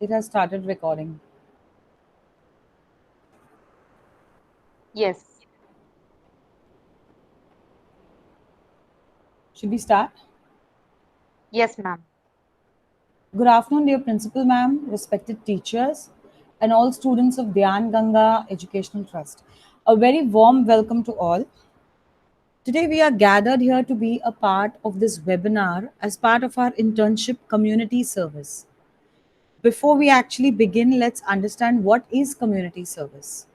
It has started recording. Yes. Should we start? Yes, ma'am. Good afternoon, dear Principal Ma'am, respected teachers, and all students of Dhyan Ganga Educational Trust. A very warm welcome to all. Today, we are gathered here to be a part of this webinar as part of our internship community service. Before we actually begin, let's understand what is community service.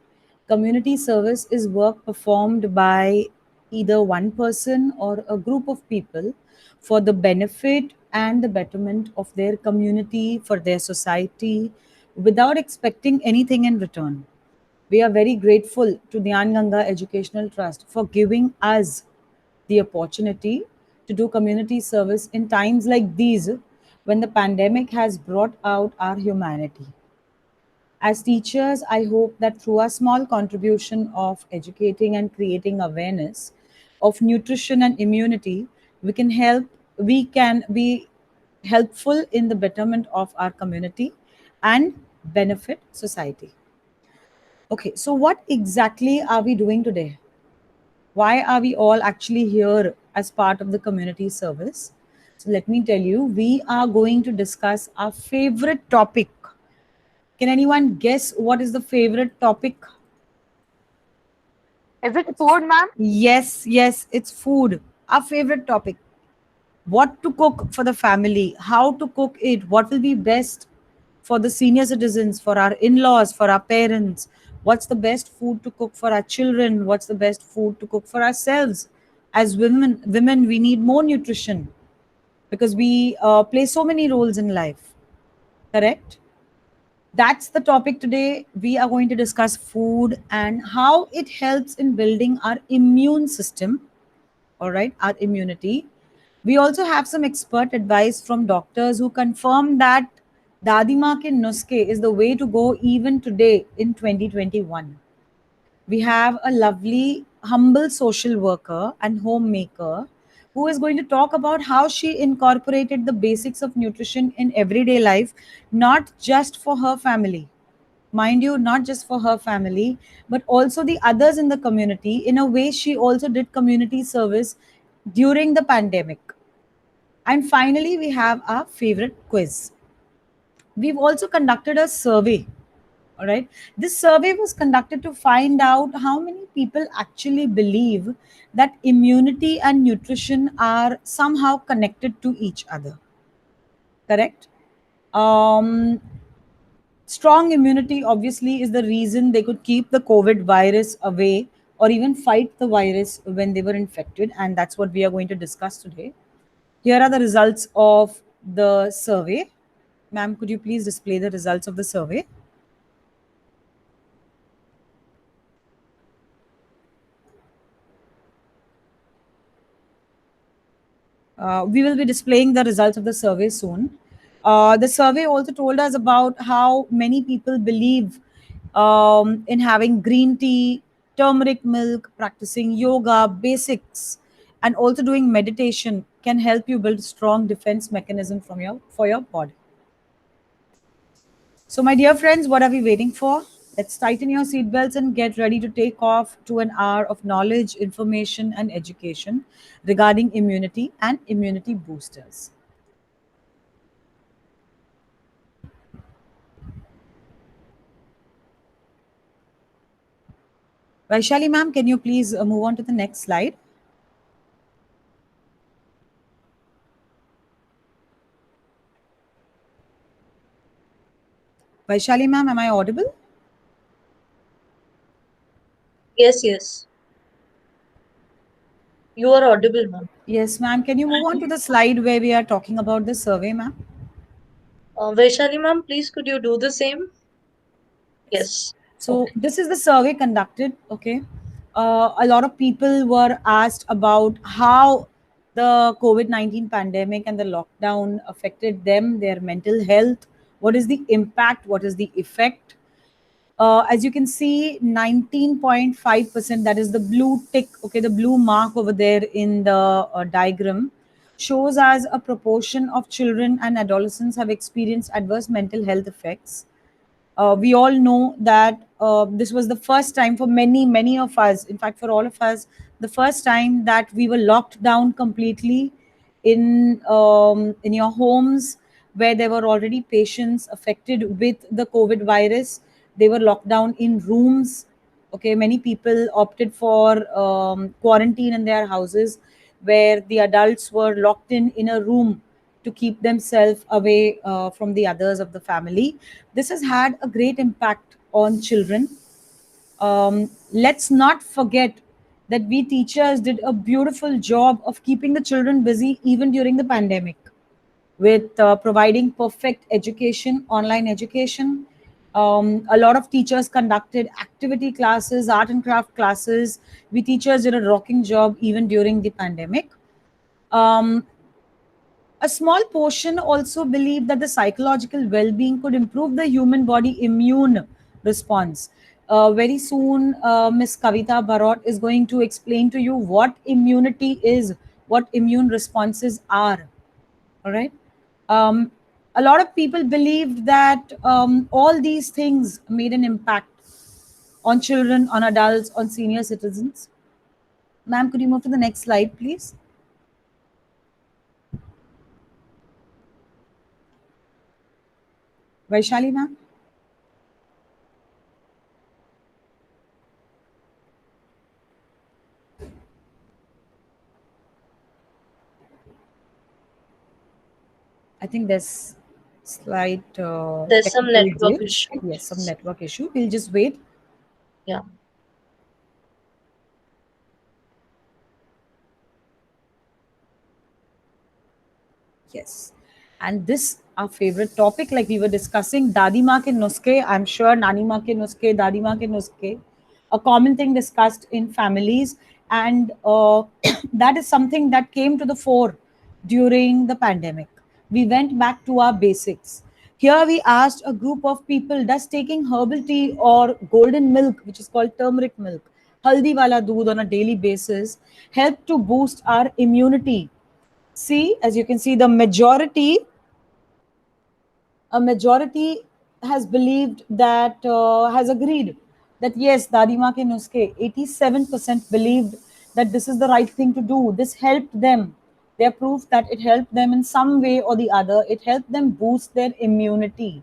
Community service is work performed by either one person or a group of people for the benefit and the betterment of their community, for their society, without expecting anything in return. We are very grateful to the Ganga Educational Trust for giving us the opportunity to do community service in times like these when the pandemic has brought out our humanity. As teachers, I hope that through our small contribution of educating and creating awareness of nutrition and immunity, we can be helpful in the betterment of our community and benefit society. Okay, so what exactly are we doing today? Why are we all actually here as part of the community service? So let me tell you, we are going to discuss our favorite topic. Can anyone guess what is the favorite topic? Is it food, ma'am? Yes, it's food. Our favorite topic. What to cook for the family, how to cook it, what will be best for the senior citizens, for our in laws, for our parents, what's the best food to cook for our children, what's the best food to cook for ourselves. As women, we need more nutrition because we play so many roles in life, correct? That's the topic today. We are going to discuss food and how it helps in building our immune system, all right, our immunity. We also have some expert advice from doctors who confirm that Dadima ke nuske is the way to go even today in 2021. We have a lovely, humble social worker and homemaker who is going to talk about how she incorporated the basics of nutrition in everyday life, not just for her family. Mind you, not just for her family, but also the others in the community. In a way, she also did community service during the pandemic. And finally, we have our favorite quiz. We've also conducted a survey. All right. This survey was conducted to find out how many people actually believe that immunity and nutrition are somehow connected to each other. Correct? Um, Strong immunity obviously is the reason they could keep the COVID virus away or even fight the virus when they were infected. And that's what we are going to discuss today. Here are the results of the survey. Ma'am, could you please display the results of the survey? We will be displaying the results of the survey soon. The survey also told us about how many people believe in having green tea, turmeric milk, practicing yoga, basics, and also doing meditation can help you build strong defense mechanism for your body. So, my dear friends, what are we waiting for? Let's tighten your seatbelts and get ready to take off to an hour of knowledge, information, and education regarding immunity and immunity boosters. Vaishali ma'am, can you please move on to the next slide? Vaishali ma'am, am I audible? Yes, yes. You are audible, ma'am. Yes, ma'am. Can you move on to the slide where we are talking about the survey, ma'am? Vaishali, ma'am, please could you do the same? Yes. Yes. So Okay. this is the survey conducted. Okay, a lot of people were asked about how the COVID-19 pandemic and the lockdown affected them, their mental health. What is the impact? What is the effect? As you can see, 19.5%, that is the blue tick, okay, the blue mark over there in the diagram, shows as a proportion of children and adolescents have experienced adverse mental health effects. We all know that this was the first time for many of us, in fact for all of us, the first time that we were locked down completely in your homes, where there were already patients affected with the COVID virus. They were locked down in rooms. Okay, many people opted for quarantine in their houses, where the adults were locked in a room to keep themselves away from the others of the family. This has had a great impact on children. Let's not forget that we teachers did a beautiful job of keeping the children busy even during the pandemic, with providing perfect education, online education. A lot of teachers conducted activity classes, art and craft classes. We teachers did a rocking job even during the pandemic. Um, a small portion also believed that the psychological well being could improve the human body immune response. Very soon, Ms. Kavita Barot is going to explain to you what immunity is, what immune responses are. All right. Um, a lot of people believed that all these things made an impact on children, on adults, on senior citizens. Ma'am, could you move to the next slide, please? Vaishali, ma'am? I think there's slight There's some technical network glitch. Yes, some issues. network issue. We'll just wait. Yeah. Yes. And this our favorite topic, like we were discussing, Dadi Ma ke nuske. I'm sure Nani Ma ke nuske, Dadi Ma ke nuske, a common thing discussed in families, and that is something that came to the fore during the pandemic. We went back to our basics. Here we asked a group of people, does taking herbal tea or golden milk, which is called turmeric milk, haldi wala doodh on a daily basis, help to boost our immunity? See, as you can see, a majority has believed that, has agreed that yes, Dadima ke nuske, 87% believed that this is the right thing to do. This helped them. They're proof that it helped them in some way or the other. It helped them boost their immunity.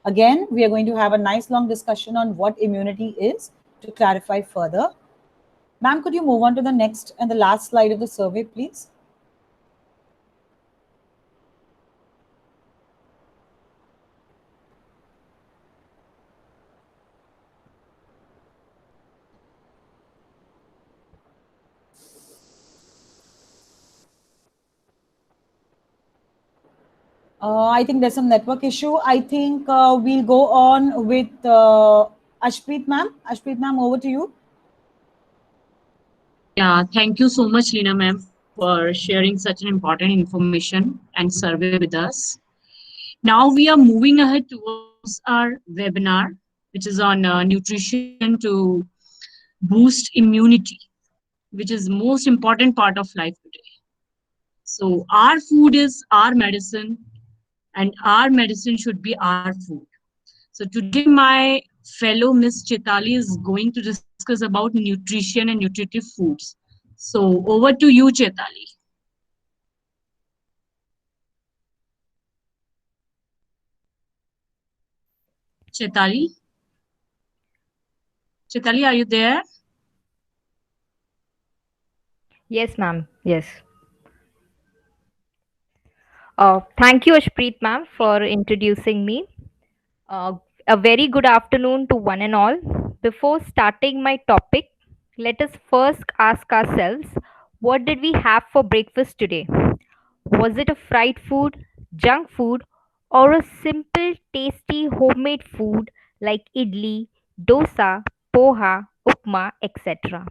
Again, we are going to have a nice long discussion on what immunity is to clarify further. Ma'am, could you move on to the next and the last slide of the survey, please? I think there's some network issue. I think we'll go on with Ashpreet ma'am. Ashpreet ma'am, over to you. Yeah, thank you so much, Lina ma'am, for sharing such an important information and survey with us. Now we are moving ahead towards our webinar, which is on nutrition to boost immunity, which is most important part of life today. So our food is our medicine, and our medicine should be our food. So today my fellow Miss Chitali is going to discuss about nutrition and nutritive foods. So over to you, Chetali. Chetali, Chetali, are you there? Yes, ma'am. Yes. Thank you, Ashpreet ma'am, for introducing me. Uh, a very good afternoon to one and all. Before starting my topic, let us first ask ourselves, what did we have for breakfast today? Was it a fried food, junk food, or a simple, tasty homemade food like idli, dosa, poha, upma, etc.?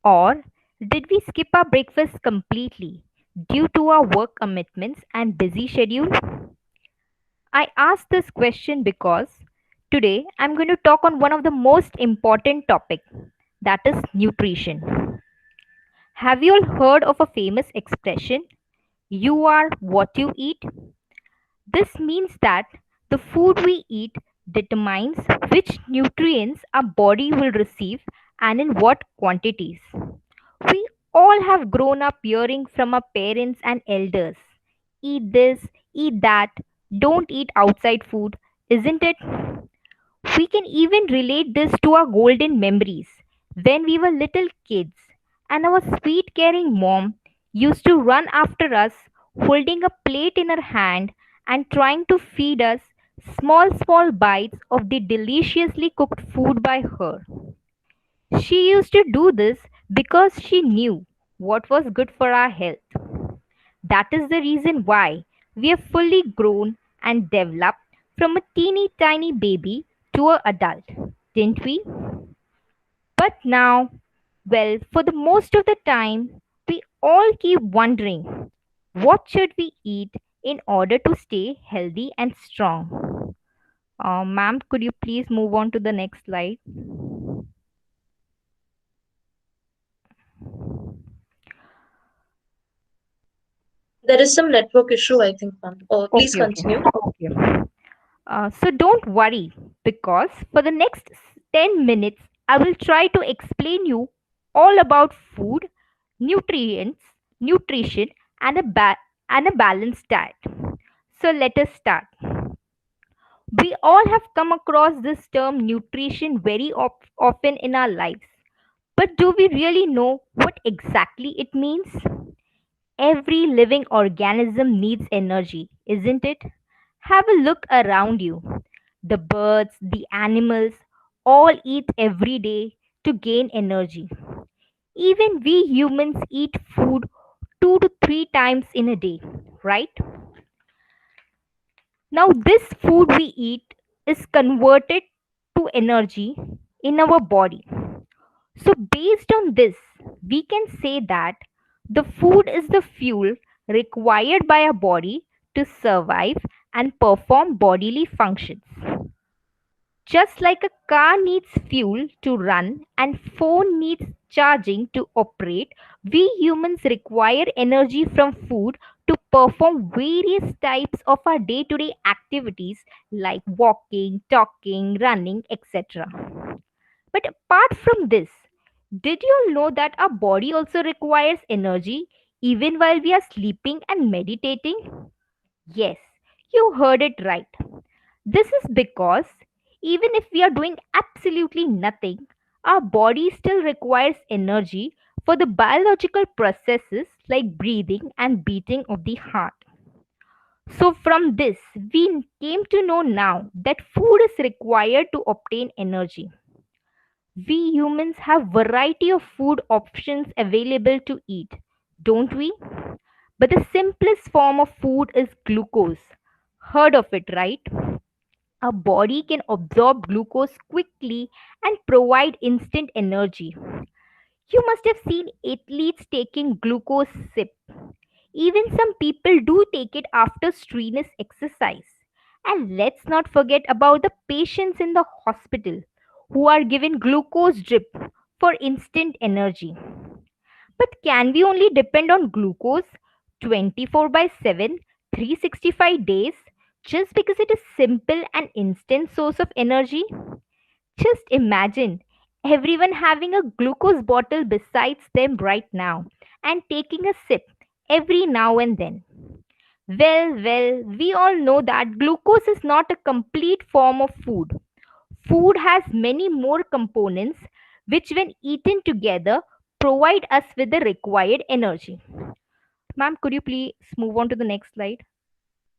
Or did we skip our breakfast completely due to our work commitments and busy schedule? I ask this question because today I'm going to talk on one of the most important topic, that is nutrition. Have you all heard of a famous expression, You are what you eat. This means that the food we eat determines which nutrients our body will receive and in what quantities. We all have grown up hearing from our parents and elders, eat this, eat that, don't eat outside food, isn't it? We can even relate this to our golden memories when we were little kids and our sweet caring mom used to run after us holding a plate in her hand and trying to feed us small bites of the deliciously cooked food by her. She used to do this because she knew what was good for our health. That is the reason why we are fully grown and developed from a teeny tiny baby to an adult, didn't we? But now, well, for the most of the time, we all keep wondering what should we eat in order to stay healthy and strong. Ma'am, could you please move on to the next slide? There is some network issue, I think, ma'am. Please Okay, okay, continue. okay. So don't worry because for the next 10 minutes, I will try to explain you all about food, nutrients, nutrition, and a balanced diet. So let us start. We all have come across this term nutrition very often in our lives. But do we really know what exactly it means? Every living organism needs energy, isn't it? Have a look around you. The birds, the animals, all eat every day to gain energy. Even we humans eat food 2 to 3 times in a day, right? Now, this food we eat is converted to energy in our body. So, based on this, we can say that the food is the fuel required by our body to survive and perform bodily functions. Just like a car needs fuel to run and phone needs charging to operate, we humans require energy from food to perform various types of our day-to-day activities like walking, talking, running, etc. But apart from this, did you know that our body also requires energy even while we are sleeping and meditating? Yes, you heard it right. This is because even if we are doing absolutely nothing, our body still requires energy for the biological processes like breathing and beating of the heart. So, from this, we came to know now that food is required to obtain energy. We humans have variety of food options available to eat, don't we? But the simplest form of food is glucose. Heard of it, right? Our body can absorb glucose quickly and provide instant energy. You must have seen athletes taking glucose sip. Even some people do take it after strenuous exercise. And let's not forget about the patients in the hospital who are given glucose drip for instant energy. But can we only depend on glucose 24 by 7, 365 days just because it is simple and instant source of energy? Just imagine everyone having a glucose bottle besides them right now and taking a sip every now and then. We all know that glucose is not a complete form of food. Food has many more components which, when eaten together, provide us with the required energy. Ma'am, could you please move on to the next slide?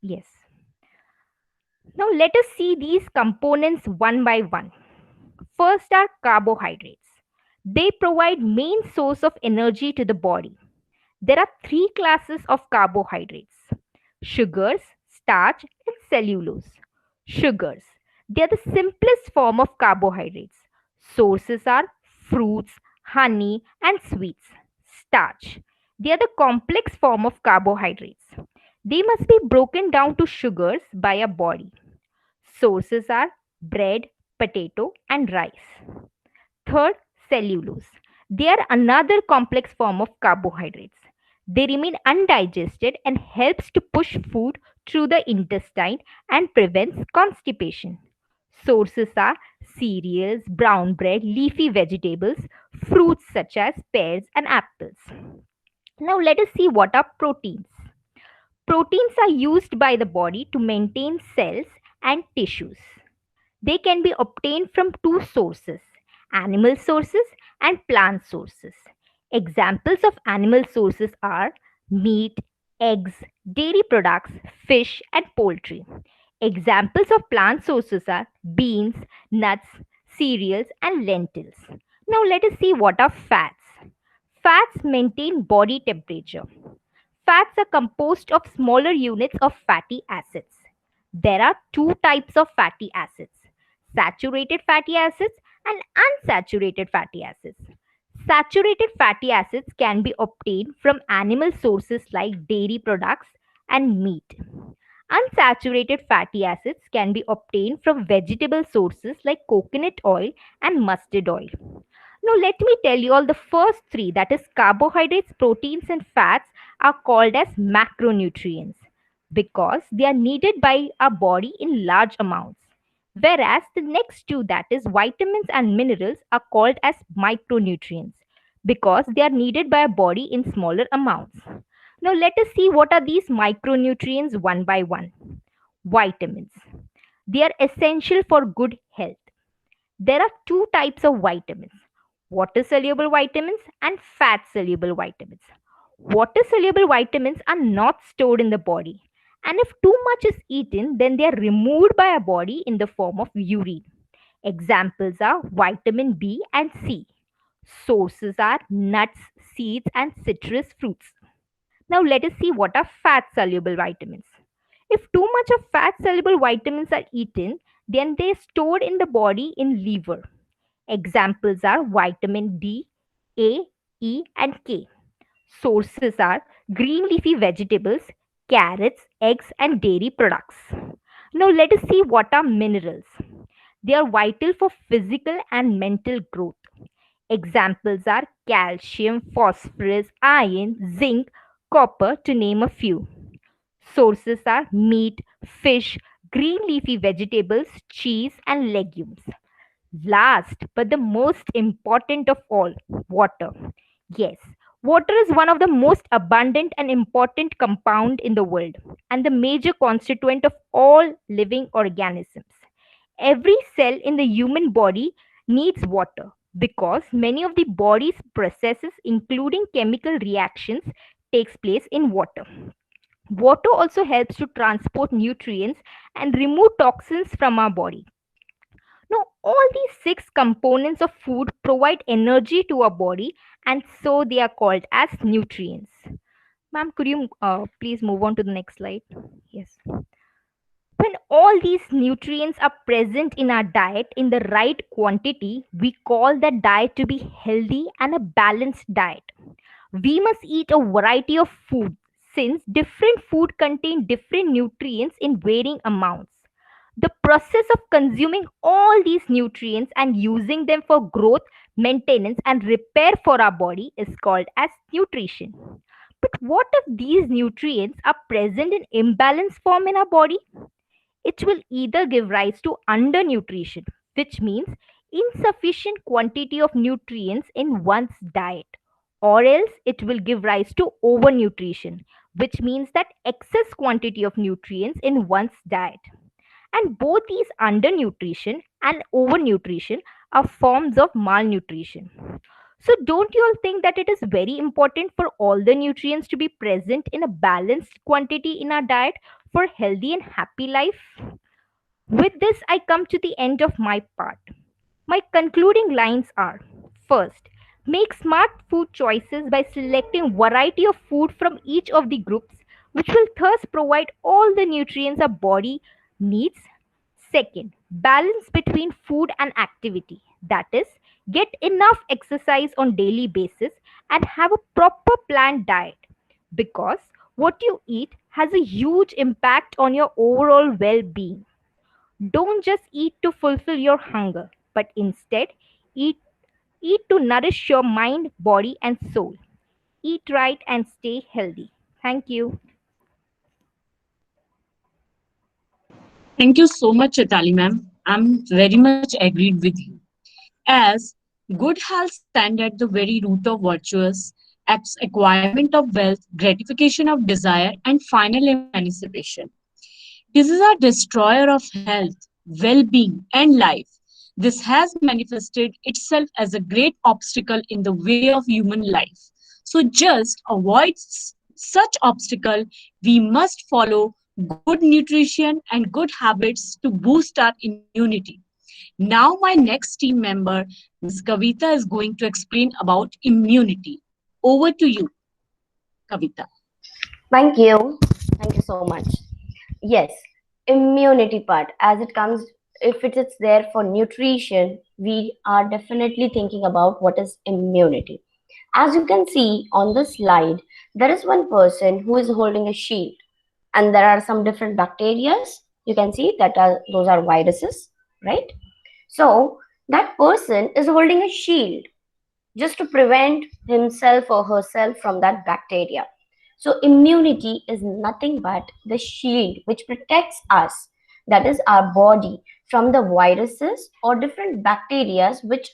Yes. Now let us see these components one by one. First are carbohydrates. They provide main source of energy to the body. There are three classes of carbohydrates: sugars, starch, and cellulose. Sugars. They are the simplest form of carbohydrates. Sources are fruits, honey, and sweets. Starch. They are the complex form of carbohydrates. They must be broken down to sugars by our body. Sources are bread, potato, and rice. Third, cellulose. They are another complex form of carbohydrates. They remain undigested and helps to push food through the intestine and prevents constipation. Sources are cereals, brown bread, leafy vegetables, fruits such as pears and apples. Now let us see what are proteins. Proteins are used by the body to maintain cells and tissues. They can be obtained from two sources, animal sources and plant sources. Examples of animal sources are meat, eggs, dairy products, fish, and poultry. Examples of plant sources are beans, nuts, cereals, and lentils. Now let us see what are fats. Fats maintain body temperature. Fats are composed of smaller units of fatty acids. There are two types of fatty acids, saturated fatty acids and unsaturated fatty acids. Saturated fatty acids can be obtained from animal sources like dairy products and meat. Unsaturated fatty acids can be obtained from vegetable sources like coconut oil and mustard oil. Now, let me tell you all the first three, that is, carbohydrates, proteins, and fats, are called as macronutrients because they are needed by our body in large amounts. Whereas the next two, that is, vitamins and minerals, are called as micronutrients because they are needed by our body in smaller amounts. Now, let us see what are these micronutrients one by one. Vitamins. They are essential for good health. There are two types of vitamins, water soluble vitamins and fat soluble vitamins. Water soluble vitamins are not stored in the body, and if too much is eaten, then they are removed by our body in the form of urine. Examples are vitamin B and C. Sources are nuts, seeds, and citrus fruits. Now, let us see what are fat soluble vitamins. If too much of fat soluble vitamins are eaten, then they are stored in the body in liver. Examples are vitamin D, A, E, and K. Sources are green leafy vegetables, carrots, eggs, and dairy products. Now, let us see what are minerals. They are vital for physical and mental growth. Examples are calcium, phosphorus, iron, zinc, copper, to name a few. Sources are meat, fish, green leafy vegetables, cheese, and legumes. Last but the most important of all, water. Yes, water is one of the most abundant and important compound in the world and the major constituent of all living organisms. Every cell in the human body needs water because many of the body's processes including chemical reactions takes place in water. Water also helps to transport nutrients and remove toxins from our body. Now, all these six components of food provide energy to our body, and so they are called as nutrients. Ma'am, could you please move on to the next slide? Yes. When all these nutrients are present in our diet in the right quantity, we call that diet to be healthy and a balanced diet. We must eat a variety of food since different food contain different nutrients in varying amounts. The process of consuming all these nutrients and using them for growth, maintenance, and repair for our body is called as nutrition. But what if these nutrients are present in imbalanced form in our body? It will either give rise to undernutrition, which means insufficient quantity of nutrients in one's diet, or else it will give rise to overnutrition, which means that excess quantity of nutrients in one's diet. And both these undernutrition and overnutrition are forms of malnutrition. So, don't you all think that it is very important for all the nutrients to be present in a balanced quantity in our diet for healthy and happy life? With this, I come to the end of my part. My concluding lines are: first, make smart food choices by selecting variety of food from each of the groups, which will thus provide all the nutrients our body needs. Second, balance between food and activity. That is, get enough exercise on daily basis and have a proper planned diet because what you eat has a huge impact on your overall well-being. Don't just eat to fulfill your hunger, but instead eat to nourish your mind, body, and soul. eat right, and stay healthy. Thank you. Thank you so much, Chetali ma'am. I'm very much agreed with you. As good health stand at the very root of virtuous acts, acquirement of wealth, gratification of desire, and final emancipation. Disease are destroyer of health, well-being, and life. This has manifested itself as a great obstacle in the way of human life. So just avoid such obstacle. We must follow good nutrition and good habits to boost our immunity. Now my next team member, Ms. Kavita, is going to explain about immunity. Over to you, Kavita. Thank you. Thank you so much. Yes, immunity part, as it comes, if it is there for nutrition, we are definitely thinking about what is immunity. As you can see on the slide, there is one person who is holding a shield, and there are some different bacteria. You can see that those are viruses, right? So that person is holding a shield just to prevent himself or herself from that bacteria. So immunity is nothing but the shield which protects us, that is our body, from the viruses or different bacteria which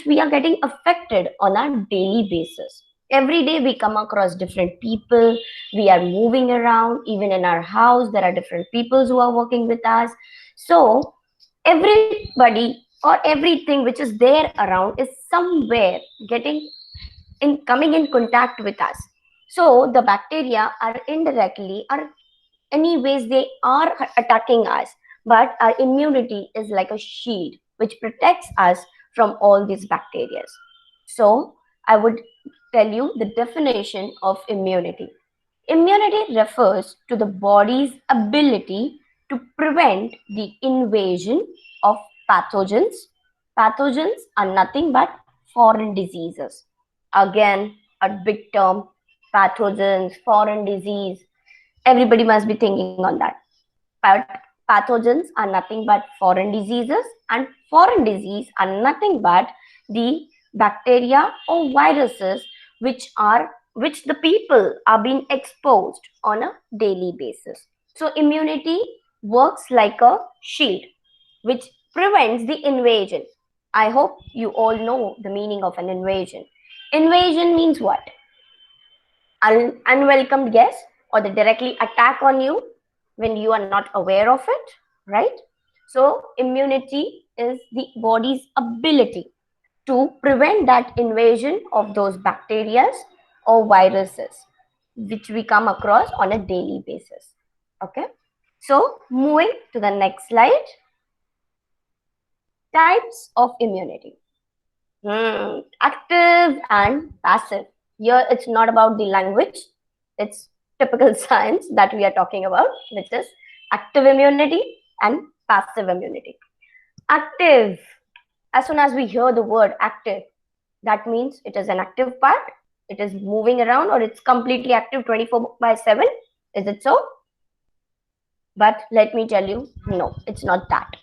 we are getting affected on a daily basis. Every day we come across different people, we are moving around, even in our house there are different people who are working with us. So everybody or everything which is there around is somewhere getting in coming in contact with us. So the bacteria are indirectly or anyways they are attacking us, but our immunity is like a shield which protects us from all these bacteria. So I would tell you the definition of immunity. Immunity refers to the body's ability to prevent the invasion of pathogens. Pathogens are nothing but foreign diseases. Again, a big term, pathogens, foreign disease. Everybody must be thinking on that. But pathogens are nothing but foreign diseases, and foreign disease are nothing but the bacteria or viruses which the people are being exposed on a daily basis. So immunity works like a shield which prevents the invasion. I hope you all know the meaning of an invasion. Invasion means what? An unwelcome guest or the directly attack on you when you are not aware of it, right? So immunity is the body's ability to prevent that invasion of those bacteria or viruses which we come across on a daily basis. Okay, so moving to the next slide. Types of immunity. Active and passive. Here it's not about the language, it's typical science that we are talking about, which is active immunity and passive immunity. Active, as soon as we hear the word active, that means it is an active part, it is moving around, or it's completely active 24/7. Is it so? But let me tell you, no, it's not that.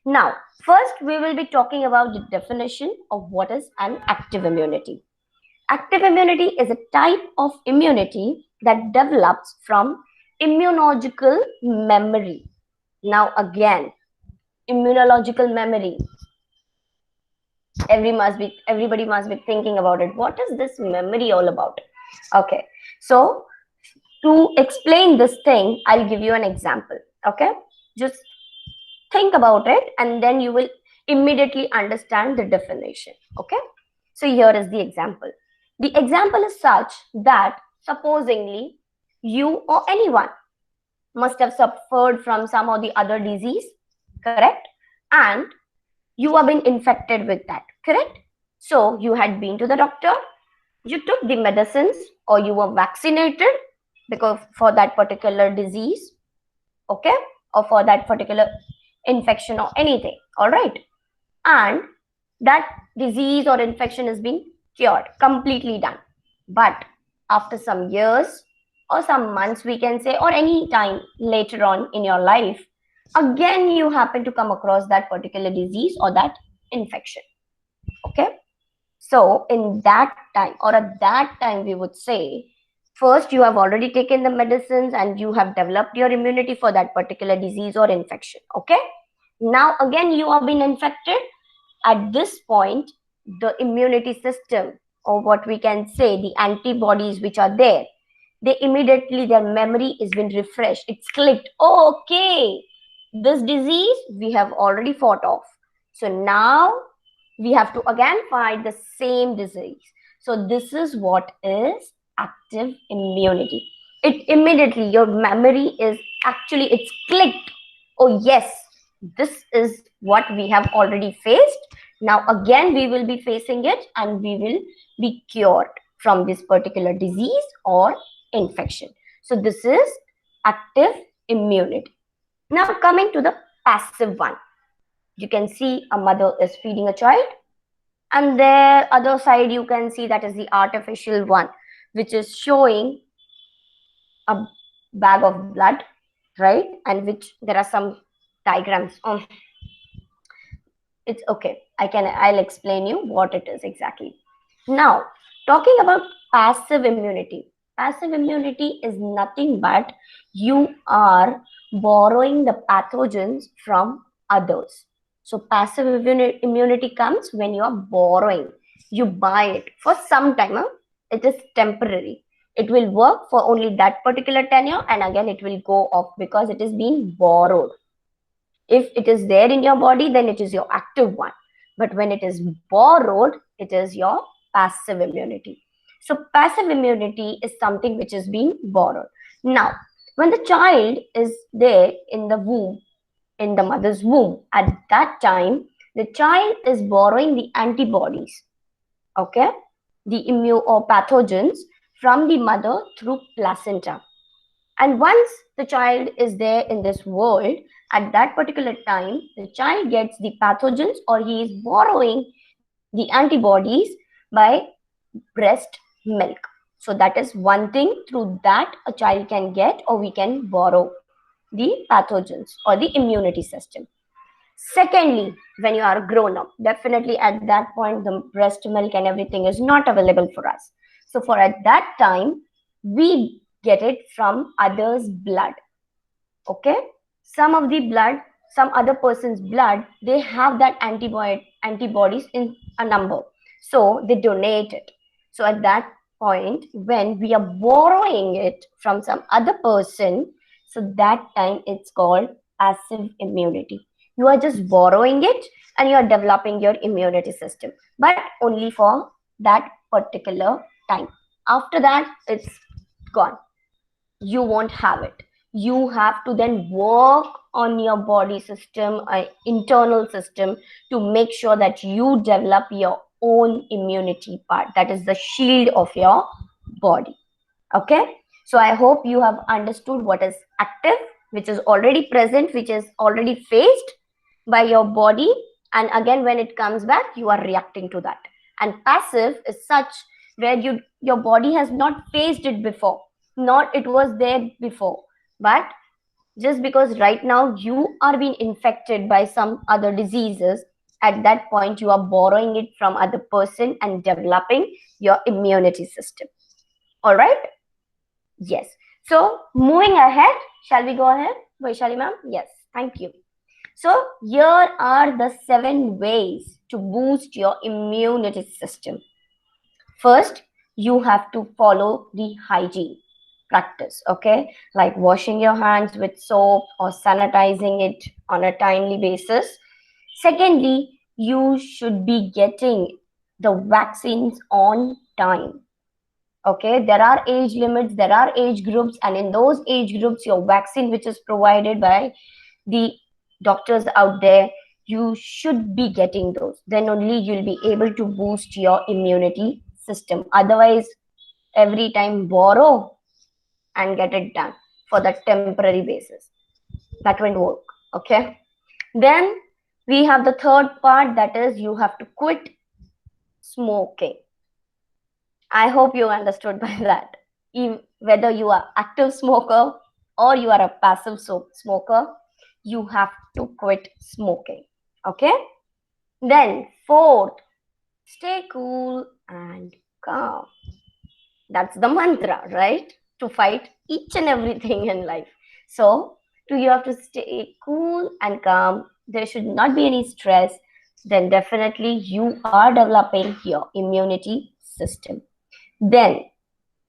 Now, first we will be talking about the definition of what is an active immunity. Active immunity is a type of immunity that develops from immunological memory. Now again, immunological memory. Everybody must be thinking about it. What is this memory all about? Okay, so to explain this thing, I'll give you an example. Okay, just think about it and then you will immediately understand the definition. Okay, so here is the example. The example is such that supposingly you or anyone must have suffered from some or the other disease, correct? And you have been infected with that, correct? So you had been to the doctor, you took the medicines, or you were vaccinated because for that particular disease, okay, or for that particular infection or anything, all right? And that disease or infection has been cured, completely done. But after some years or some months, we can say, or any time later on in your life, again you happen to come across that particular disease or that infection. Okay, So in that time, or at that time, we would say, first you have already taken the medicines and you have developed your immunity for that particular disease or infection. Okay. Now again, you have been infected. At this point, the immunity system, or what we can say, the antibodies which are there, they immediately, their memory is been refreshed. It's clicked. Oh, okay, this disease we have already fought off. So now we have to again fight the same disease. So this is what is active immunity. It immediately, your memory is actually, it's clicked. Oh yes, this is what we have already faced. Now again we will be facing it and we will be cured from this particular disease or infection. So this is active immunity. Now coming to the passive one. You can see a mother is feeding a child, and the other side you can see that is the artificial one, which is showing a bag of blood, right? And which there are some diagrams. It's okay. I'll explain you what it is exactly. Now, talking about passive immunity. Passive immunity is nothing but you are borrowing the pathogens from others. So passive immunity comes when you are borrowing. You buy it for some time. It is temporary. It will work for only that particular tenure, and again it will go off because it is being borrowed. If it is there in your body, then it is your active one. But when it is borrowed, it is your passive immunity. So passive immunity is something which is being borrowed. Now, when the child is there in the womb, in the mother's womb, at that time, the child is borrowing the antibodies, okay, the immune or pathogens from the mother through placenta. And once the child is there in this world, at that particular time, the child gets the pathogens or he is borrowing the antibodies by breast milk. So that is one thing, through that a child can get or we can borrow the pathogens or the immunity system. Secondly, when you are grown up, definitely at that point, the breast milk and everything is not available for us. So for at that time, we get it from others' blood. Okay, some of the blood, some other person's blood, they have that antibodies in a number, so they donate it. So at that point, when we are borrowing it from some other person, so that time it's called passive immunity. You are just borrowing it and you are developing your immunity system, but only for that particular time. After that, it's gone. You won't have it. You have to then work on your body system, internal system, to make sure that you develop your own immunity part. That is the shield of your body. Okay. So I hope you have understood what is active, which is already present, which is already faced by your body. And again, when it comes back, you are reacting to that. And passive is such where your body has not faced it before. Not it was there before, but just because right now you are being infected by some other diseases, at that point you are borrowing it from other person and developing your immunity system. All right. Yes. So moving ahead, shall we go ahead, Vaishali ma'am? Yes, thank you. So here are the 7 ways to boost your immunity system. First, you have to follow the hygiene practice, okay, like washing your hands with soap or sanitizing it on a timely basis. Secondly, you should be getting the vaccines on time. Okay, there are age limits, there are age groups, and in those age groups, your vaccine which is provided by the doctors out there, you should be getting those. Then only you'll be able to boost your immunity system. Otherwise, every time borrow and get it done for the temporary basis, that won't work. Okay, then we have the third part, that is you have to quit smoking. I hope you understood by that. Whether you are active smoker or you are a passive smoker, you have to quit smoking. Okay, then fourth, Stay cool and calm. That's the mantra, right? To fight each and everything in life. So, you have to stay cool and calm. There should not be any stress. Then, definitely, you are developing your immunity system. Then,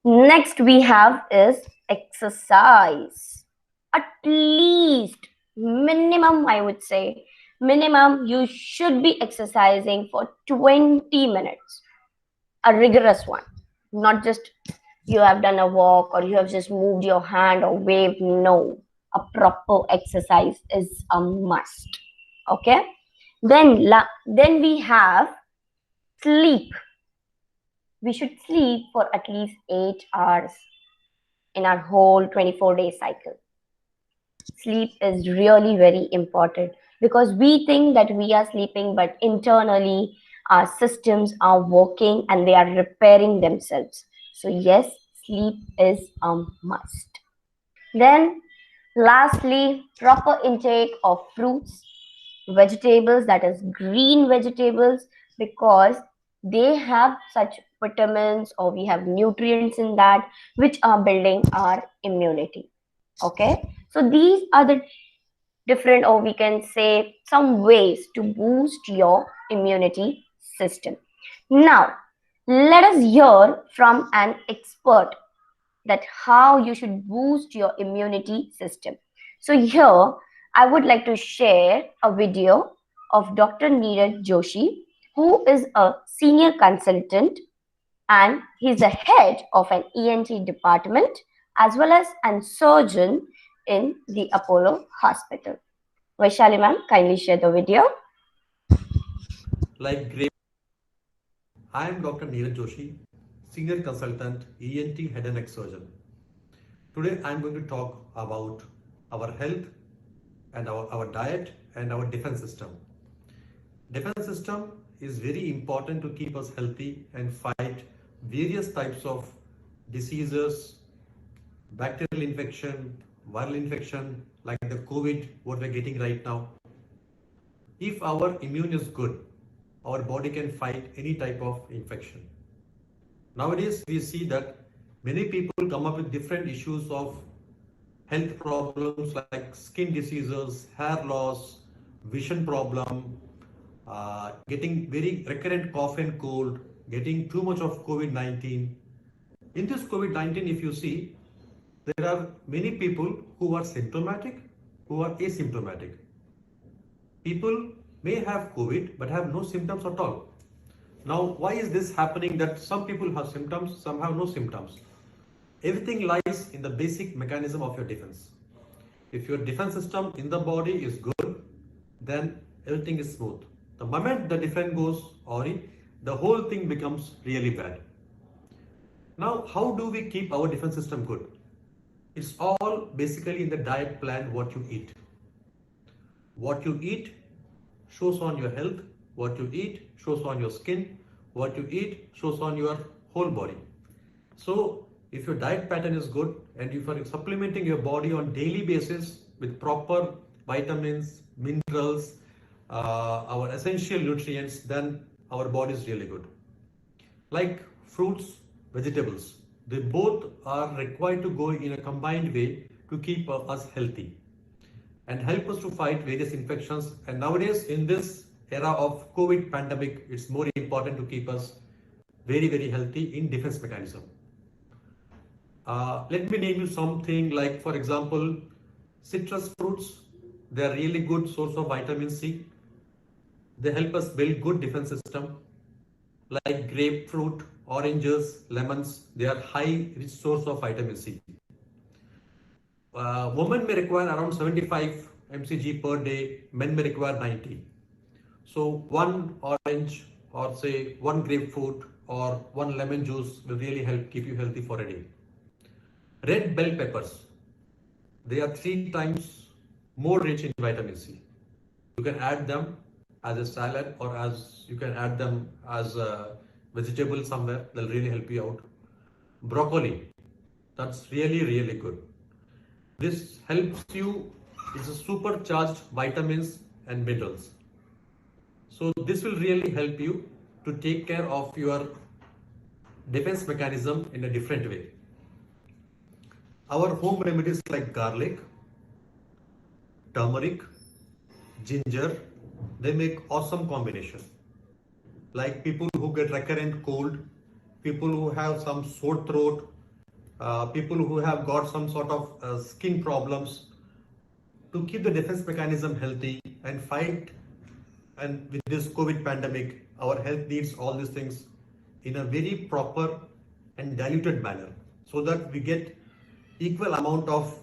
next we have is exercise. At least, minimum, I would say, minimum, you should be exercising for 20 minutes. A rigorous one, not just you have done a walk or you have just moved your hand or waved. No, a proper exercise is a must. Okay. Then we have sleep. We should sleep for at least 8 hours in our whole 24-day cycle. Sleep is really very important because we think that we are sleeping, but internally our systems are working and they are repairing themselves. So yes, sleep is a must. Then lastly, proper intake of fruits, vegetables, that is green vegetables, because they have such vitamins or we have nutrients in that which are building our immunity. Okay, so these are the different, or we can say, some ways to boost your immunity system. Now let us hear from an expert that how you should boost your immunity system. So here I would like to share a video of Dr. Neeraj Joshi, who is a senior consultant and he's the head of an ENT department as well as a surgeon in the Apollo Hospital. Vaishali ma'am, kindly share the video. Like great. I am Dr. Neeraj Joshi, Senior Consultant, ENT Head and Neck Surgeon. Today I am going to talk about our health and our diet and our defense system. Defense system is very important to keep us healthy and fight various types of diseases, bacterial infection, viral infection like the COVID, what we're getting right now. If our immune is good, our body can fight any type of infection. Nowadays, we see that many people come up with different issues of health problems like skin diseases, hair loss, vision problem, getting very recurrent cough and cold, getting too much of COVID-19. In this COVID-19, if you see, there are many people who are symptomatic, who are asymptomatic. People may have COVID but have no symptoms at all. Now, why is this happening that some people have symptoms, some have no symptoms? Everything lies in the basic mechanism of your defense. If your defense system in the body is good, then everything is smooth. The moment the defense goes awry, the whole thing becomes really bad. Now, how do we keep our defense system good? It's all basically in the diet plan, what you eat. What you eat shows on your health, what you eat shows on your skin, what you eat shows on your whole body. So if your diet pattern is good and if you are supplementing your body on daily basis with proper vitamins, minerals, our essential nutrients, then our body is really good. Like fruits, vegetables, they both are required to go in a combined way to keep us healthy and help us to fight various infections. And nowadays, in this era of COVID pandemic, it's more important to keep us very, very healthy in defense mechanism. Let me name you something like, for example, citrus fruits. They are really good source of vitamin C. They help us build good defense system. Like grapefruit, oranges, lemons, they are high rich source of vitamin C. Women may require around 75 mcg per day, men may require 90. So one orange or say one grapefruit or one lemon juice will really help keep you healthy for a day. Red bell peppers, they are 3 times more rich in vitamin C. You can add them as a salad or as you can add them as a vegetable somewhere, they'll really help you out. Broccoli, that's really, really good. This helps you, it's a supercharged vitamins and minerals. So this will really help you to take care of your defense mechanism in a different way. Our home remedies like garlic, turmeric, ginger, they make awesome combination. Like people who get recurrent cold, people who have some sore throat, people who have got some sort of skin problems, to keep the defense mechanism healthy and fight. And with this COVID pandemic, our health needs all these things in a very proper and diluted manner, so that we get equal amount of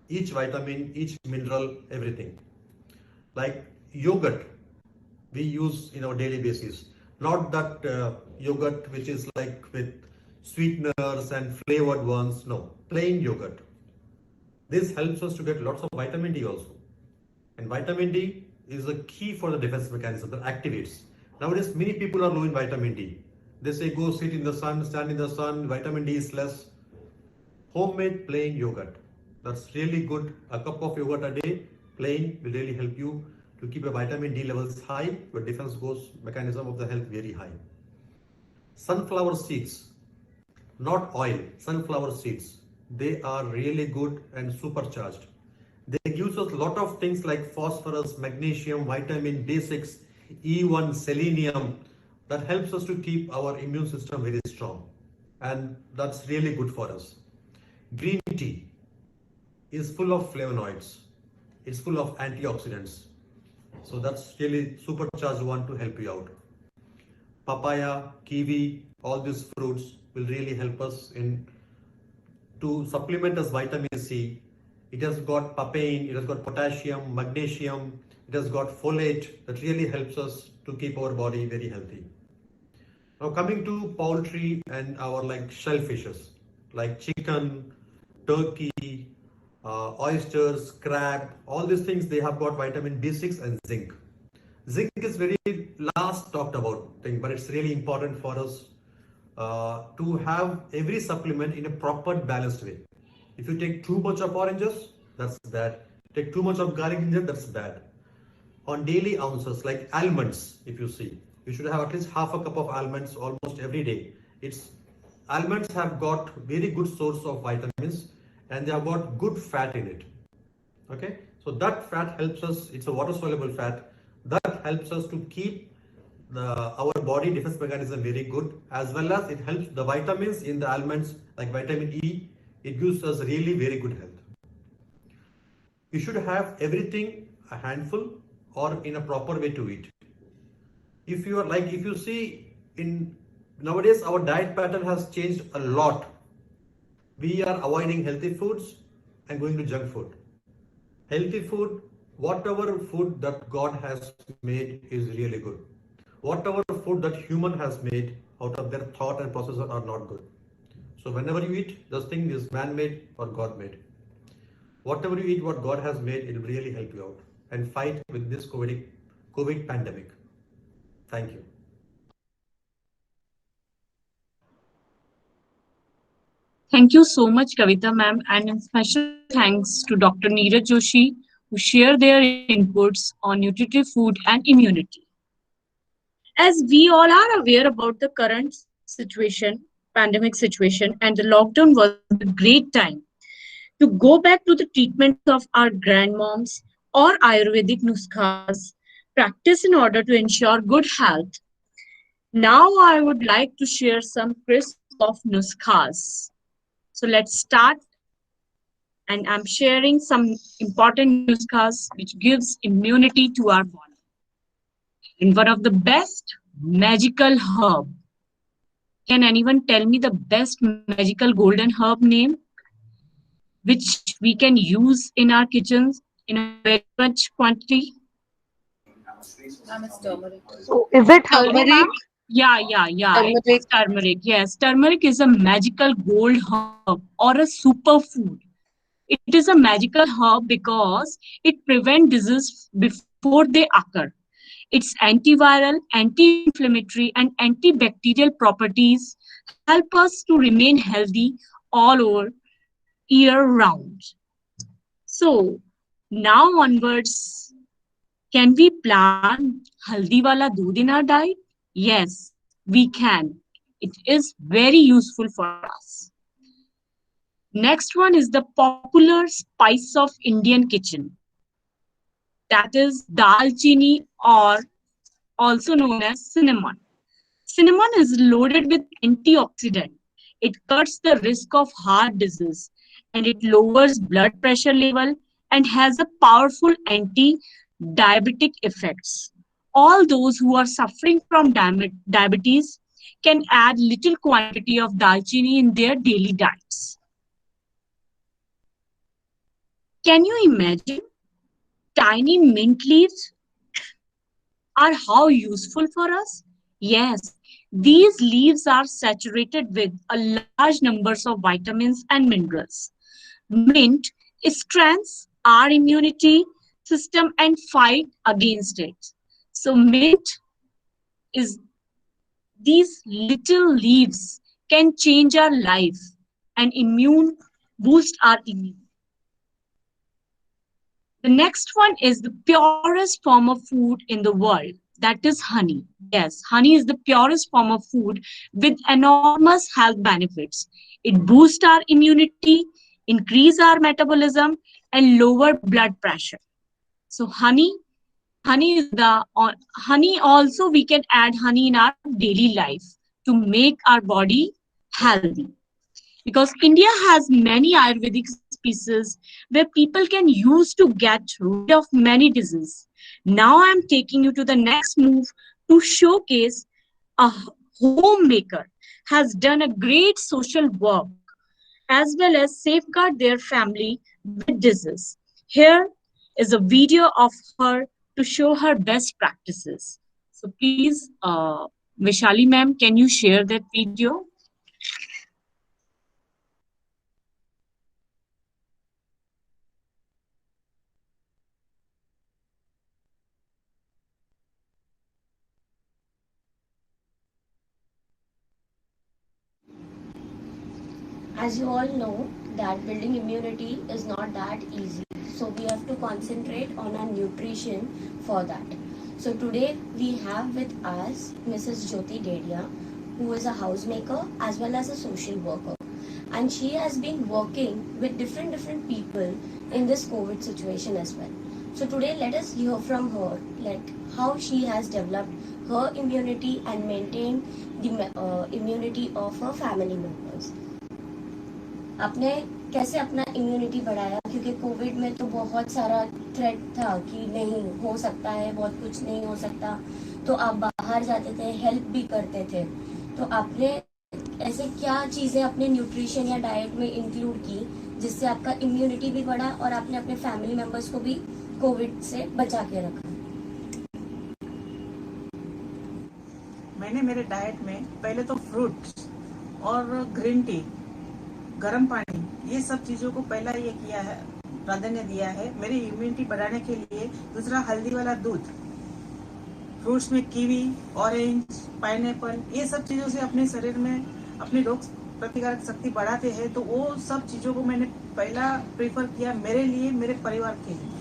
each vitamin, each mineral, everything. Like yogurt, we use in our daily basis. Not that yogurt which is like with sweeteners and flavored ones. No, plain yogurt. This helps us to get lots of vitamin D also. And vitamin D is a key for the defense mechanism that activates. Nowadays, many people are low in vitamin D. They say go sit in the sun, stand in the sun, vitamin D is less. Homemade plain yogurt. That's really good. A cup of yogurt a day, plain, will really help you to keep your vitamin D levels high, your defense goes mechanism of the health very high. Sunflower seeds, not oil, sunflower seeds. They are really good and supercharged. They give us a lot of things like phosphorus, magnesium, vitamin B6, E1, selenium, that helps us to keep our immune system very strong. And that's really good for us. Green tea is full of flavonoids. It's full of antioxidants. So that's really supercharged one to help you out. Papaya, kiwi, all these fruits will really help us in to supplement us vitamin C. It has got papain, it has got potassium, magnesium, it has got folate that really helps us to keep our body very healthy. Now coming to poultry and our like shellfishes, like chicken, turkey, oysters, crab, all these things, they have got vitamin B6 and zinc. Zinc is very last talked about thing, but it's really important for us to have every supplement in a proper balanced way. If you take too much of oranges, that's bad. Take too much of garlic ginger, that's bad. On daily ounces, like almonds, if you see, you should have at least half a cup of almonds almost every day. Almonds have got very good source of vitamins and they have got good fat in it. Okay, so that fat helps us, it's a water soluble fat, that helps us to keep our body defense mechanism very good, as well as it helps the vitamins in the almonds like vitamin E, it gives us really very good health. You should have everything a handful or in a proper way to eat. If you see in nowadays our diet pattern has changed a lot. We are avoiding healthy foods and going to junk food. Healthy food, whatever food that God has made is really good. Whatever food that human has made out of their thought and process are not good. So whenever you eat, this thing is man-made or God-made. Whatever you eat, what God has made, it will really help you out and fight with this COVID pandemic. Thank you. Thank you so much, Kavita ma'am, and a special thanks to Dr. Neeraj Joshi, who share their inputs on nutritive food and immunity. As we all are aware about the current situation, pandemic situation, and the lockdown was a great time to go back to the treatment of our grandmoms or Ayurvedic nuskhas practice in order to ensure good health. Now I would like to share some crisp of nuskhas. So let's start. And I'm sharing some important nuskhas which gives immunity to our body. And one of the best, magical herb. Can anyone tell me the best magical golden herb name which we can use in our kitchens in a very much quantity? So is it haldi, ma'am? Yeah. It's turmeric. Yes, turmeric is a magical gold herb or a superfood. It is a magical herb because it prevents disease before they occur. Its antiviral, anti-inflammatory, and antibacterial properties help us to remain healthy all over year round. So now onwards, can we plan haldi wala doodh in our diet? Yes, we can. It is very useful for us. Next one is the popular spice of Indian kitchen. That is dalchini, or also known as cinnamon. Cinnamon is loaded with antioxidant. It cuts the risk of heart disease and it lowers blood pressure level and has a powerful anti-diabetic effects. All those who are suffering from diabetes can add little quantity of dalchini in their daily diets. Can you imagine tiny mint leaves are how useful for us? Yes, these leaves are saturated with a large numbers of vitamins and minerals. Mint strengthens our immunity system and fight against it. So mint is these little leaves can change our life and immune boost our immune. The next one is the purest form of food in the world. That is honey. Yes, honey is the purest form of food with enormous health benefits. It boosts our immunity, increase our metabolism, and lower blood pressure. So honey is the honey also we can add honey in our daily life to make our body healthy, because India has many Ayurvedic species where people can use to get rid of many diseases. Now I'm taking you to the next move to showcase a homemaker has done a great social work as well as safeguard their family with disease. Here is a video of her to show her best practices. So please, Vishali ma'am, can you share that video? As you all know, that building immunity is not that easy. So we have to concentrate on our nutrition for that. So today we have with us Mrs. Jyoti Dedia, who is a housemaker as well as a social worker. And she has been working with different people in this COVID situation as well. So today let us hear from her, like how she has developed her immunity and maintained the immunity of her family members. आपने कैसे अपना immunity बढ़ाया, क्योंकि Covid में तो बहुत सारा threat था कि नहीं हो सकता है, बहुत कुछ नहीं हो सकता, तो आप बाहर जाते थे, हेल्प भी करते थे, तो आपने ऐसे क्या चीज़ें अपने न्यूट्रिशन या डाइट में इंक्लूड की जिससे आपका इम्यूनिटी भी बढ़ा और आपने अपने फैमिली मेम्बर्स को भी कोविड से बचा के रखा? मैंने मेरे डाइट में पहले तो फ्रूट्स और ग्रीन टी, गर्म पानी, ये सब चीज़ों को पहला ये किया है, प्राधान्य दिया है मेरी इम्यूनिटी बढ़ाने के लिए। दूसरा हल्दी वाला दूध, फ्रूट्स में कीवी, ऑरेंज, पाइनएप्पल, ये सब चीज़ों से अपने शरीर में अपनी रोग प्रतिकारक शक्ति बढ़ाते हैं, तो वो सब चीज़ों को मैंने पहला प्रेफर किया मेरे लिए, मेरे परिवार के लिए।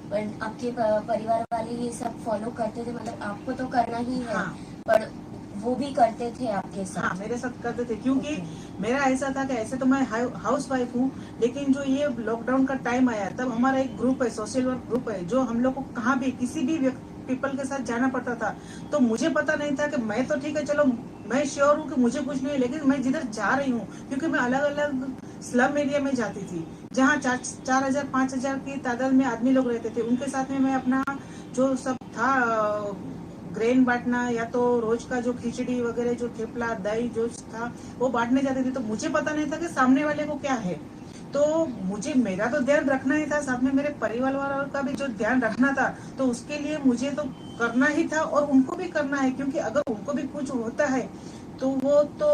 पर आपके परिवार वाले ये सब फॉलो करते थे, मतलब आपको तो करना ही है? हाँ। पर वो भी करते थे आपके साथ? हाँ, मेरे साथ करते थे, क्योंकि मेरा ऐसा था कि ऐसे तो मैं हाउस वाइफ हूँ, लेकिन जो ये लॉकडाउन का टाइम आया तब हमारा एक ग्रुप है, सोशल वर्क ग्रुप है, जो हम लोग को कहाँ भी किसी भी पीपल के साथ जाना पड़ता था। तो मुझे पता नहीं था कि मैं तो ठीक है, चलो मैं श्योर हूँ कि मुझे कुछ नहीं है, लेकिन मैं जिधर जा रही हूँ, क्योंकि मैं अलग अलग स्लम एरिया में जाती थी जहाँ 4,000 5,000 की तादाद में आदमी लोग रहते थे। उनके साथ में मैं अपना जो सब था ग्रेन बांटना, या तो रोज का जो खिचड़ी वगैरह, जो थेपला, दही जो था वो बांटने जाते थे। तो मुझे पता नहीं था कि सामने वाले को क्या है, तो मुझे मेरा तो ध्यान रखना ही था, साथ में मेरे परिवार वालों का भी जो ध्यान रखना था, तो उसके लिए मुझे तो करना ही था और उनको भी करना है, क्योंकि अगर उनको भी कुछ होता है तो वो तो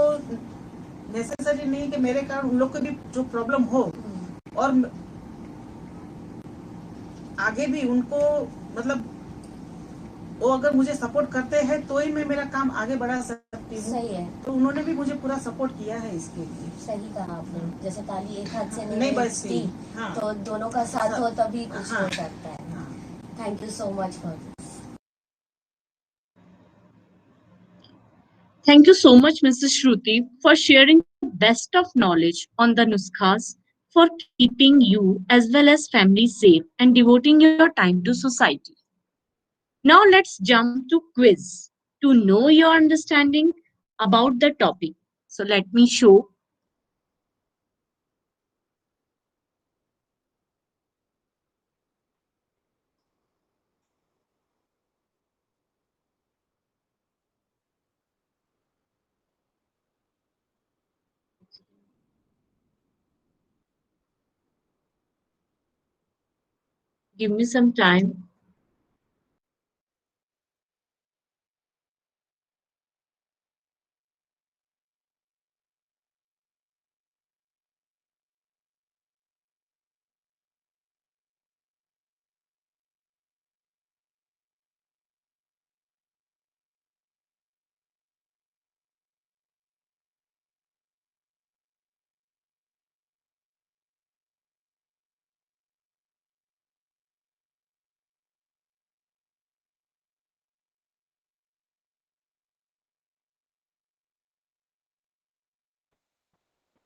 नेसेसरी नहीं कि मेरे कारण उन लोग को भी जो प्रॉब्लम हो, और आगे भी उनको मतलब वो अगर मुझे सपोर्ट करते हैं तो ही मैं मेरा काम आगे बढ़ा सकती हूँ। सही है। तो उन्होंने भी मुझे पूरा सपोर्ट किया है इसके लिए। सही कहा आपने, जैसे ताली एक हाथ से नहीं बजती, हाँ। तो दोनों का साथ हो तभी कुछ हाँ। हो सकता है। Thank you so much for Thank you so much, Mrs. Shruti, for sharing the best of knowledge on the nuskhas for keeping you as well as family safe and devoting your time to society. Now let's jump to quiz to know your understanding about the topic. So let me show. Give me some time.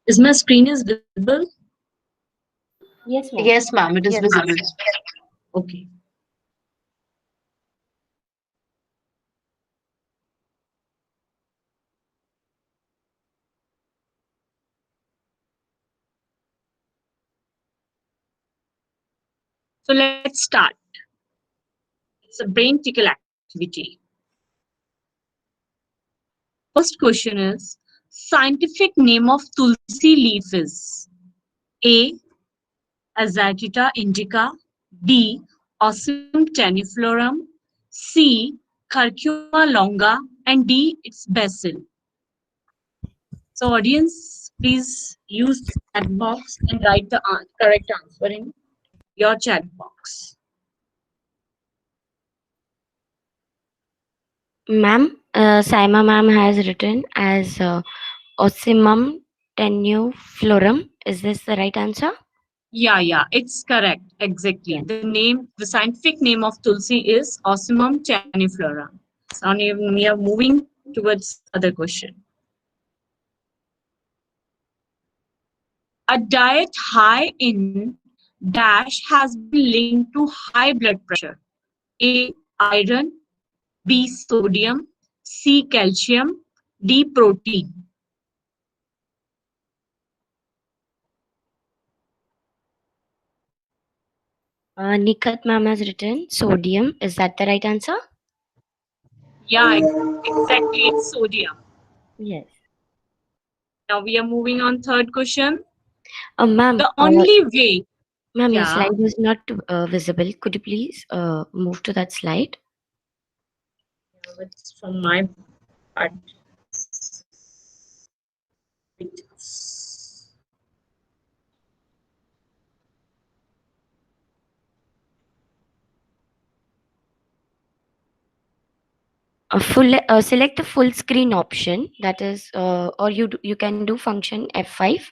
Is my screen is visible? Yes, ma'am. Yes, ma'am, it is visible. Okay. So let's start. It's a brain tickle activity. First question is scientific name of tulsi leaf is A. Azagita indica, B. Osmium taniflorum, C. Curcuma longa, and D. It's basil. So audience, please use chat box and write the correct answer in your chat box. Ma'am, Saima ma'am has written as Ossimum tenuiflorum. Is this the right answer? Yeah, it's correct. Exactly. The scientific name of Tulsi is Osmium taniflorum. So now we are moving towards other question. A diet high in dash has been linked to high blood pressure. A. Iron. B. Sodium. C. Calcium. D. Protein. Nikat ma'am has written sodium. Is that the right answer? Yeah, exactly. It's sodium. Yes. Now we are moving on third question. Ma'am, The only way. ma'am, your Yeah. slide is not visible. Could you please move to that slide? It's from my part. Select the full screen option. That is, or you can do function F5.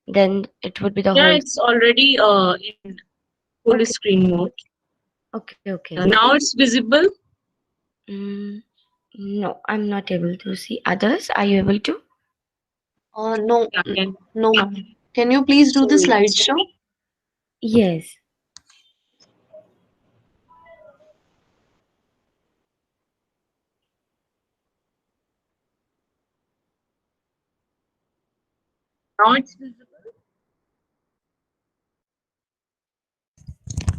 Then it would be the Yeah, whole. it's already in full screen mode. Okay. Now it's visible. No, I'm not able to see. Others, are you able to? No, Yeah, no. Can you please do the slideshow? Yes. Now it's visible.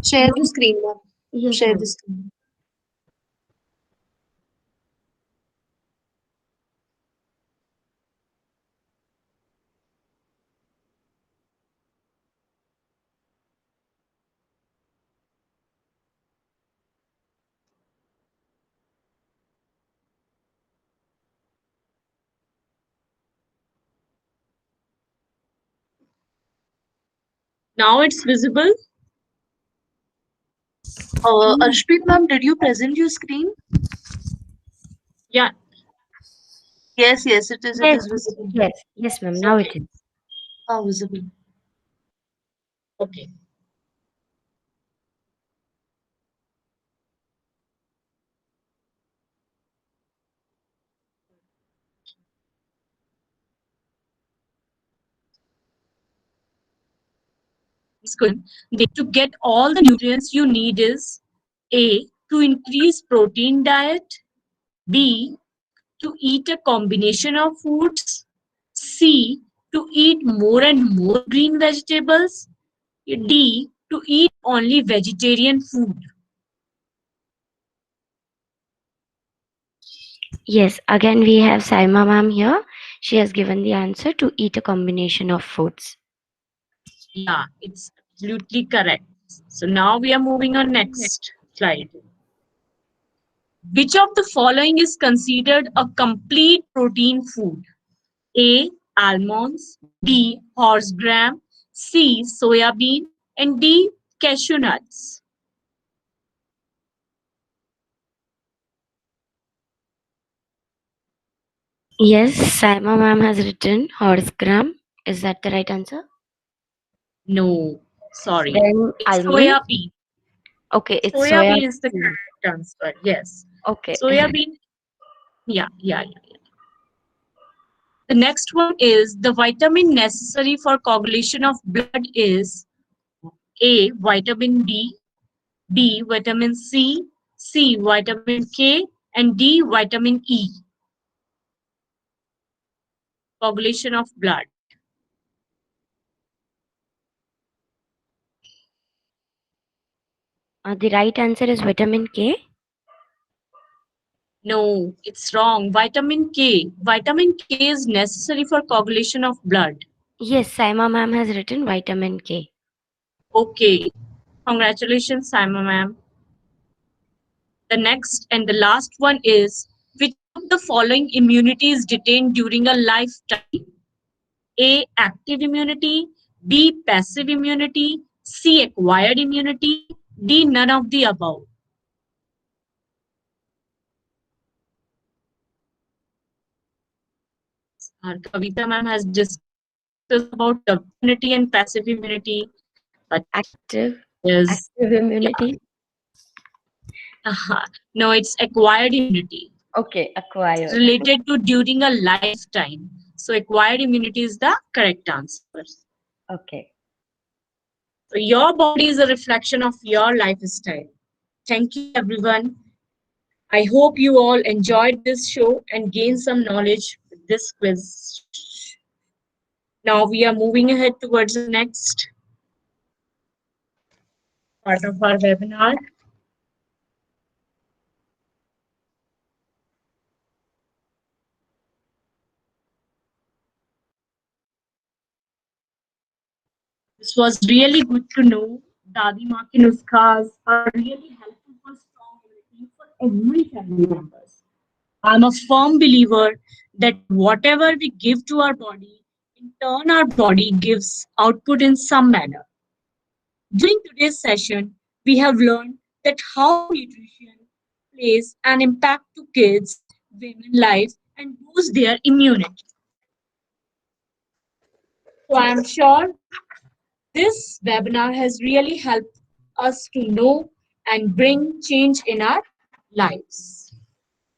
Share the screen, ma'am. Yes, Share ma'am. the screen. Now it's visible. Arshpreet, ma'am, did you present your screen? Yeah. Yes, it is. It Yes, is visible. yes, ma'am. Now it is. Visible. Okay. question, to get all the nutrients you need is A, to increase protein diet, B, to eat a combination of foods, C, to eat more and more green vegetables, D, to eat only vegetarian food. Yes, again we have Saima ma'am here. She has given the answer to eat a combination of foods. Yeah, it's absolutely correct. So now we are moving on next slide. Which of the following is considered a complete protein food? A, almonds, B, horse gram, C, soya bean, and D, cashew nuts. Yes, Saima ma'am has written horse gram. Is that the right answer? No, sorry. Then It's almond. soya bean. Okay, it's Soya soya bean is the bean. correct answer. Yes. Okay. Soya bean. Yeah. The next one is the vitamin necessary for coagulation of blood is A, vitamin D, B, vitamin C, C, vitamin K, and D, vitamin E. Coagulation of blood. The right answer is vitamin K. No, it's wrong. Vitamin K. Vitamin K is necessary for coagulation of blood. Yes, Saima ma'am has written vitamin K. Okay. Congratulations, Simon ma'am. The next and the last one is, which of the following immunity is detained during a lifetime? A, active immunity, B, passive immunity, C, acquired immunity, D, none of the above. Our Kavita ma'am has discussed about immunity and passive immunity, but Active is immunity. no, it's acquired immunity. Okay, acquired. Related to during a lifetime. So acquired immunity is the correct answer. Okay. So your body is a reflection of your lifestyle. Thank you, everyone. I hope you all enjoyed this show and gained some knowledge with this quiz. Now we are moving ahead towards the next part of our webinar. This was really good to know. Dadi Ma ki nuskhas are really helpful for strong immunity for every family members. I'm a firm believer that whatever we give to our body, in turn our body gives output in some manner. During today's session, we have learned that how nutrition plays an impact to kids, women life, and boosts their immunity. So I'm sure this webinar has really helped us to know and bring change in our lives.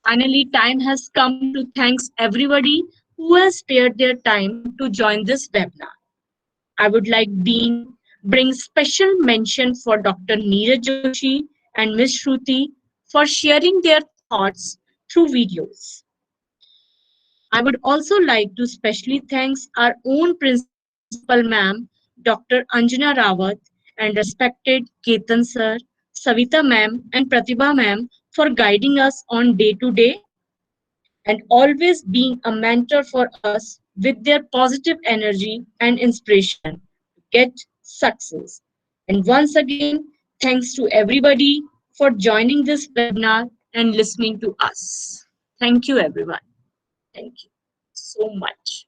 Finally, time has come to thank everybody who has spared their time to join this webinar. I would like bring special mention for Dr. Neeraj Joshi and Ms. Shruti for sharing their thoughts through videos. I would also like to specially thank our own principal ma'am, Dr. Anjana Rawat, and respected Ketan sir, Savita ma'am, and Pratibha ma'am for guiding us on day-to-day and always being a mentor for us with their positive energy and inspiration to get success. And once again, thanks to everybody for joining this webinar and listening to us. Thank you, everyone. Thank you so much.